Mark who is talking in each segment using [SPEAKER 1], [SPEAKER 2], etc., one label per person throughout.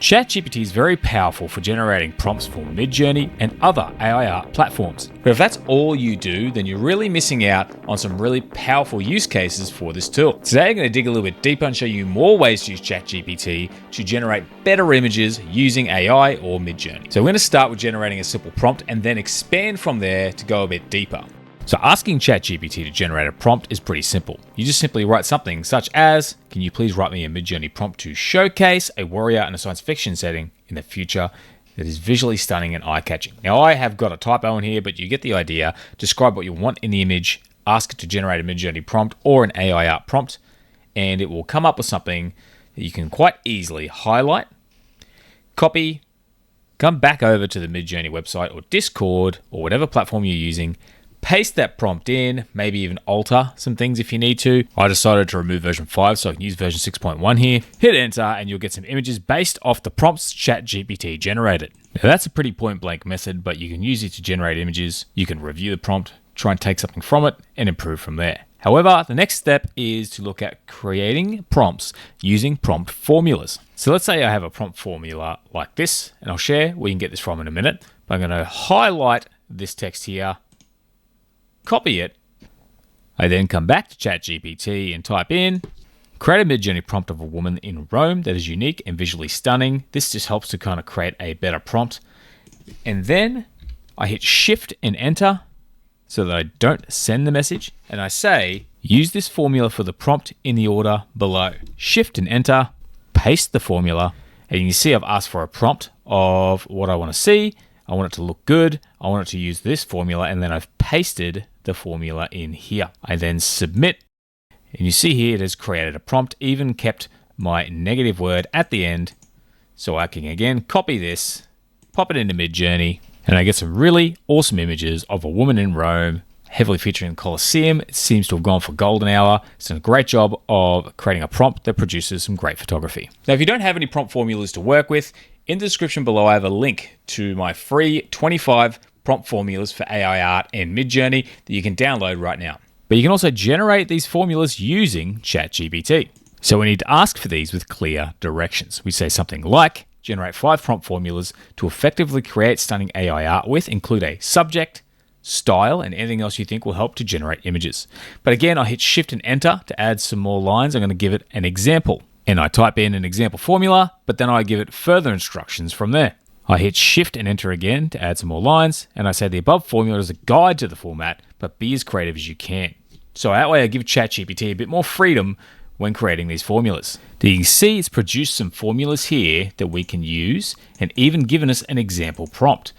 [SPEAKER 1] ChatGPT is very powerful for generating prompts for Midjourney and other AI art platforms. But if that's all you do, then you're really missing out on some really powerful use cases for this tool. Today, I'm going to dig a little bit deeper and show you more ways to use ChatGPT to generate better images using AI or Midjourney. So we're going to start with generating a simple prompt and then expand from there to go a bit deeper. So asking ChatGPT to generate a prompt is pretty simple. You just simply write something such as, can you please write me a Midjourney prompt to showcase a warrior in a science fiction setting in the future that is visually stunning and eye-catching. Now I have got a typo in here, but you get the idea. Describe what you want in the image, ask it to generate a Midjourney prompt or an AI art prompt, and it will come up with something that you can quite easily highlight, copy, come back over to the Midjourney website or Discord or whatever platform you're using, paste that prompt in, maybe even alter some things if you need to. I decided to remove version 5 so I can use version 6.1 here. Hit enter and you'll get some images based off the prompts ChatGPT generated. Now that's a pretty point blank method, but you can use it to generate images. You can review the prompt, try and take something from it and improve from there. However, the next step is to look at creating prompts using prompt formulas. So let's say I have a prompt formula like this, and I'll share where you can get this from in a minute. But I'm going to highlight this text here, copy it. I then come back to ChatGPT and type in, create a Midjourney prompt of a woman in Rome that is unique and visually stunning. This just helps to kind of create a better prompt. And then I hit Shift and Enter so that I don't send the message. And I say, use this formula for the prompt in the order below. Shift and Enter, paste the formula. And you can see I've asked for a prompt of what I want to see. I want it to look good. I want it to use this formula, and then I've pasted the formula in here. I then submit, and you see here it has created a prompt, even kept my negative word at the end. So I can again copy this, pop it into Midjourney, and I get some really awesome images of a woman in Rome, heavily featuring the Colosseum. It seems to have gone for golden hour. It's done a great job of creating a prompt that produces some great photography. Now, if you don't have any prompt formulas to work with, in the description below, I have a link to my free 25 prompt formulas for AI art and Midjourney that you can download right now. But you can also generate these formulas using ChatGPT. So we need to ask for these with clear directions. We say something like, generate 5 prompt formulas to effectively create stunning AI art with, include a subject, style, and anything else you think will help to generate images. But again, I hit Shift and Enter to add some more lines. I'm going to give it an example. And I type in an example formula, but then I give it further instructions from there. I hit Shift and Enter again to add some more lines, and I say the above formula is a guide to the format, but be as creative as you can. So that way I give ChatGPT a bit more freedom when creating these formulas. You can see it's produced some formulas here that we can use, and even given us an example prompt.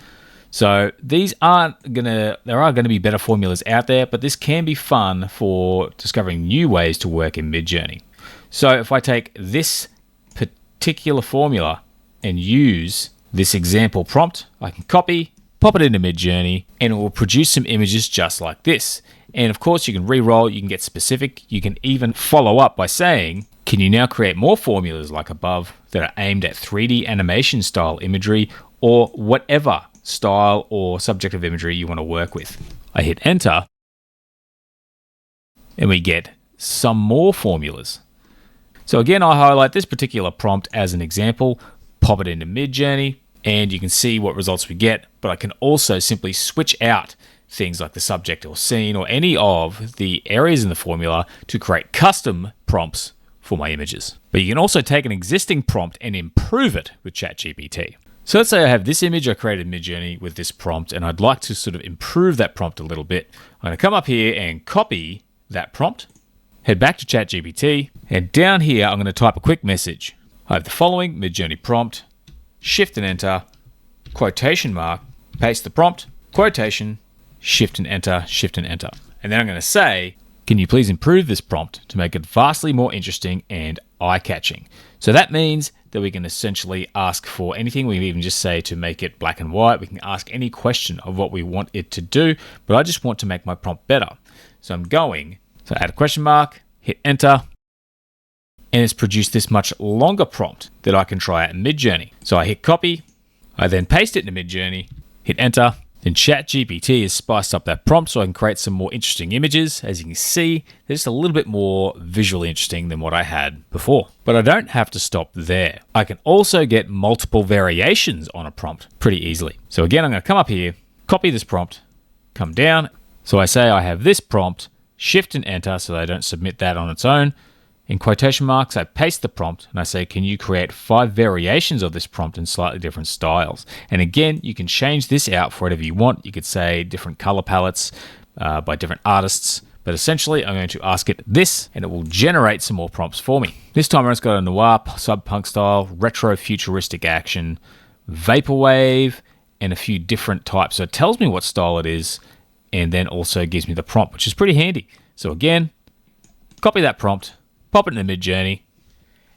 [SPEAKER 1] So there are going to be better formulas out there, but this can be fun for discovering new ways to work in Midjourney. So if I take this particular formula and use this example prompt, I can copy, pop it into Midjourney, and it will produce some images just like this. And of course, you can re-roll, you can get specific, you can even follow up by saying, can you now create more formulas like above that are aimed at 3D animation style imagery or whatever style or subject of imagery you want to work with? I hit Enter, and we get some more formulas. So again, I highlight this particular prompt as an example, pop it into Midjourney, and you can see what results we get, but I can also simply switch out things like the subject or scene or any of the areas in the formula to create custom prompts for my images. But you can also take an existing prompt and improve it with ChatGPT. So let's say I have this image I created in Midjourney with this prompt, and I'd like to sort of improve that prompt a little bit. I'm going to come up here and copy that prompt, head back to ChatGPT, and down here, I'm going to type a quick message. I have the following Midjourney prompt, Shift and Enter, quotation mark, paste the prompt, quotation, Shift and Enter, Shift and Enter. And then I'm going to say, can you please improve this prompt to make it vastly more interesting and eye-catching? So that means that we can essentially ask for anything. We can even just say to make it black and white. We can ask any question of what we want it to do, but I just want to make my prompt better. So add a question mark, hit Enter, and it's produced this much longer prompt that I can try out in Midjourney. So I hit copy, I then paste it into Midjourney, hit Enter, And ChatGPT has spiced up that prompt so I can create some more interesting images. As you can see, they're just a little bit more visually interesting than what I had before. But I don't have to stop there. I can also get multiple variations on a prompt pretty easily. So again, I'm going to come up here, copy this prompt, come down. So I say I have this prompt, shift and enter so that I don't submit that on its own. In quotation marks, I paste the prompt and I say, can you create 5 variations of this prompt in slightly different styles? And again, you can change this out for whatever you want. You could say different color palettes by different artists. But essentially, I'm going to ask it this, and it will generate some more prompts for me. This time it's got a noir, sub-punk style, retro futuristic action, vaporwave, and a few different types. So it tells me what style it is, and then also gives me the prompt, which is pretty handy. So again, copy that prompt, pop it in the Midjourney,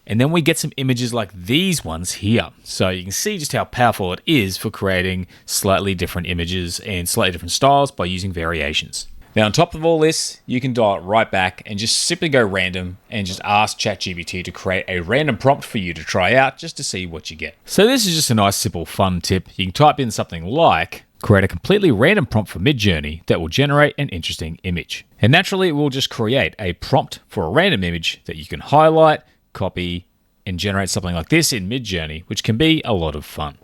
[SPEAKER 1] and then we get some images like these ones here. So you can see just how powerful it is for creating slightly different images and slightly different styles by using variations. Now, on top of all this, you can dial it right back and just simply go random and just ask ChatGPT to create a random prompt for you to try out just to see what you get. So this is just a nice, simple, fun tip. You can type in something like, create a completely random prompt for Midjourney that will generate an interesting image. And naturally, it will just create a prompt for a random image that you can highlight, copy, and generate something like this in Midjourney, which can be a lot of fun.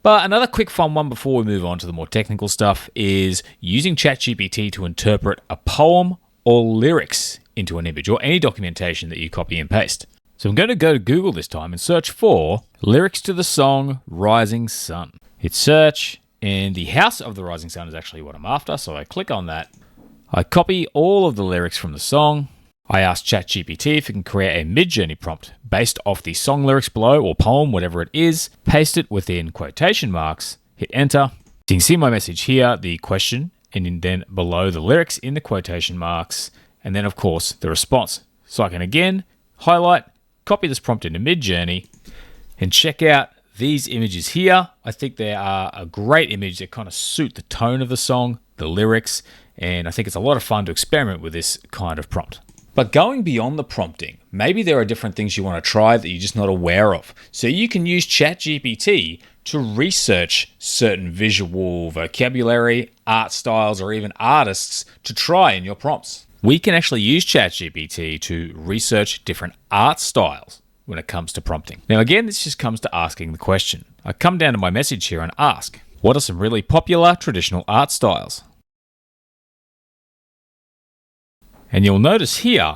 [SPEAKER 1] But another quick fun one before we move on to the more technical stuff is using ChatGPT to interpret a poem or lyrics into an image or any documentation that you copy and paste. So I'm going to go to Google this time and search for lyrics to the song Rising Sun. Hit search, and the House of the Rising Sun is actually what I'm after, so I click on that. I copy all of the lyrics from the song. I ask ChatGPT if it can create a Midjourney prompt based off the song lyrics below or poem, whatever it is, paste it within quotation marks, hit enter. So you can see my message here, the question, and then below the lyrics in the quotation marks, and then of course the response. So I can again highlight, copy this prompt into Midjourney, and check out these images here. I think they are a great image that kind of suit the tone of the song, the lyrics, and I think it's a lot of fun to experiment with this kind of prompt. But going beyond the prompting, maybe there are different things you want to try that you're just not aware of. So you can use ChatGPT to research certain visual vocabulary, art styles, or even artists to try in your prompts. We can actually use ChatGPT to research different art styles when it comes to prompting. Now again, this just comes to asking the question. I come down to my message here and ask, what are some really popular traditional art styles? And you'll notice here,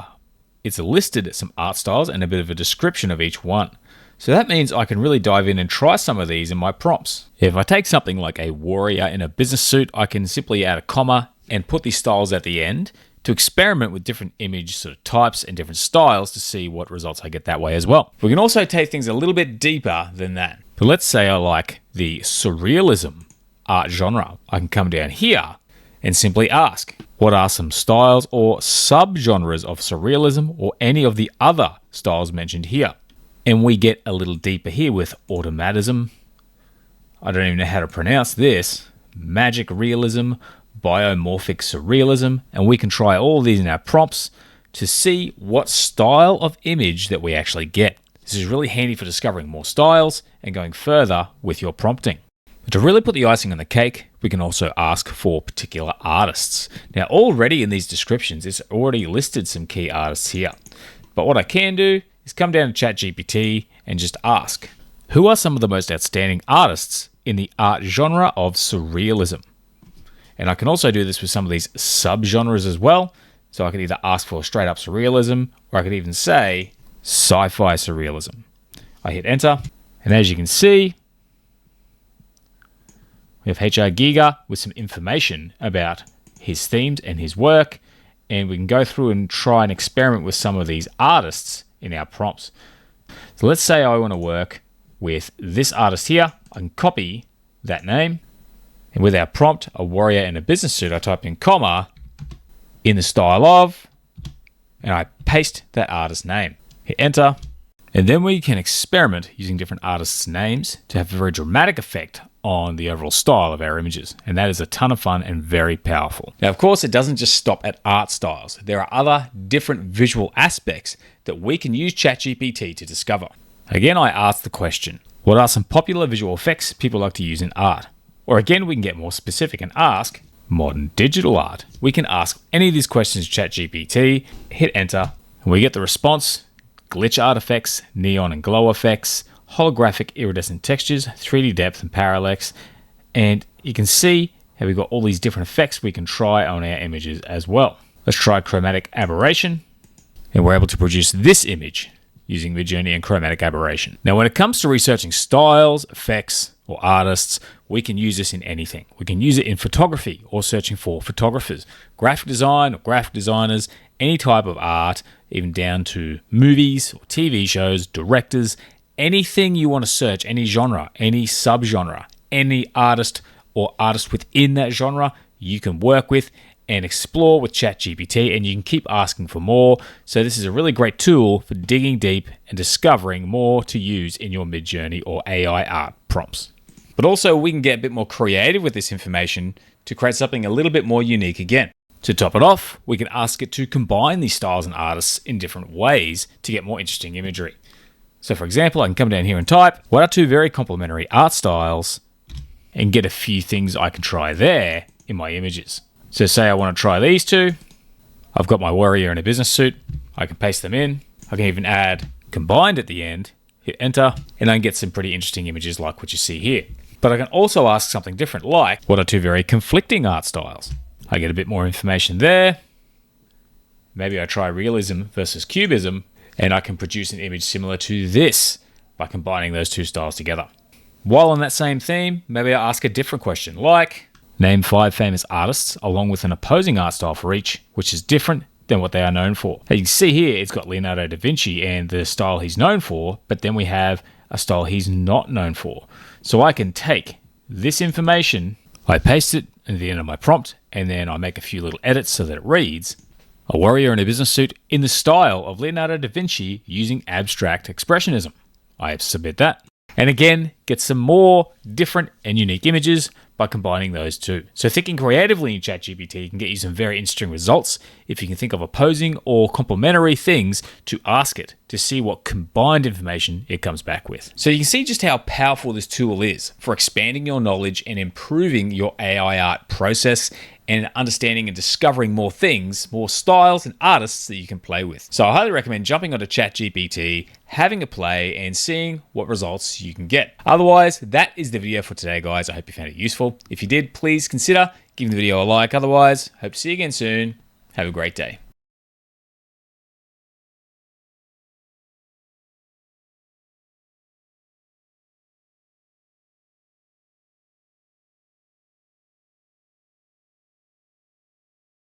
[SPEAKER 1] it's listed some art styles and a bit of a description of each one. So that means I can really dive in and try some of these in my prompts. If I take something like a warrior in a business suit, I can simply add a comma and put these styles at the end to experiment with different image sort of types and different styles to see what results I get that way as well. We can also take things a little bit deeper than that. But let's say I like the surrealism art genre. I can come down here and simply ask, what are some styles or subgenres of surrealism or any of the other styles mentioned here? And we get a little deeper here with automatism. I don't even know how to pronounce this. Magic realism, biomorphic surrealism, and we can try all these in our prompts to see what style of image that we actually get. This is really handy for discovering more styles and going further with your prompting. But to really put the icing on the cake, we can also ask for particular artists. Now already in these descriptions, it's already listed some key artists here. But what I can do is come down to ChatGPT and just ask, who are some of the most outstanding artists in the art genre of surrealism? And I can also do this with some of these subgenres as well. So I could either ask for straight up surrealism, or I could even say sci-fi surrealism. I hit enter, and as you can see, we have HR Giga with some information about his themes and his work, and we can go through and try and experiment with some of these artists in our prompts. So let's say I want to work with this artist here. I can copy that name, and with our prompt, a warrior in a business suit, I type in comma, in the style of, and I paste that artist's name. Hit enter, and then we can experiment using different artists' names to have a very dramatic effect on the overall style of our images. And that is a ton of fun and very powerful. Now, of course, it doesn't just stop at art styles. There are other different visual aspects that we can use ChatGPT to discover. Again, I ask the question, what are some popular visual effects people like to use in art? Or again, we can get more specific and ask modern digital art. We can ask any of these questions to ChatGPT, hit enter, and we get the response: glitch art effects, neon and glow effects, holographic iridescent textures, 3D depth and parallax. And you can see how we've got all these different effects we can try on our images as well. Let's try chromatic aberration, and we're able to produce this image using Midjourney and chromatic aberration. Now, when it comes to researching styles, effects, or artists, we can use this in anything. We can use it in photography or searching for photographers, graphic design or graphic designers, any type of art, even down to movies or TV shows, directors, anything you want to search, any genre, any subgenre, any artist or artist within that genre, you can work with and explore with ChatGPT, and you can keep asking for more. So this is a really great tool for digging deep and discovering more to use in your Midjourney or AI art prompts. But also we can get a bit more creative with this information to create something a little bit more unique again. To top it off, we can ask it to combine these styles and artists in different ways to get more interesting imagery. So for example, I can come down here and type, what are two very complementary art styles, and get a few things I can try there in my images. So say I want to try these two. I've got my warrior in a business suit. I can paste them in. I can even add combined at the end, hit enter, and I can get some pretty interesting images like what you see here. But I can also ask something different, like what are two very conflicting art styles? I get a bit more information there. Maybe I try realism versus cubism, and I can produce an image similar to this by combining those two styles together. While on that same theme, maybe I ask a different question, like name 5 famous artists along with an opposing art style for each, which is different than what they are known for. As you can see here, it's got Leonardo da Vinci and the style he's known for, but then we have a style he's not known for. So I can take this information, I paste it at the end of my prompt, and then I make a few little edits so that it reads, a warrior in a business suit in the style of Leonardo da Vinci using abstract expressionism. I submit that. And again, get some more different and unique images by combining those two. So thinking creatively in ChatGPT can get you some very interesting results if you can think of opposing or complementary things to ask it to see what combined information it comes back with. So you can see just how powerful this tool is for expanding your knowledge and improving your AI art process and understanding and discovering more things, more styles and artists that you can play with. So I highly recommend jumping onto ChatGPT, having a play and seeing what results you can get. Otherwise, that is the video for today, guys. I hope you found it useful. If you did, please consider giving the video a like. Otherwise, hope to see you again soon. Have a great day.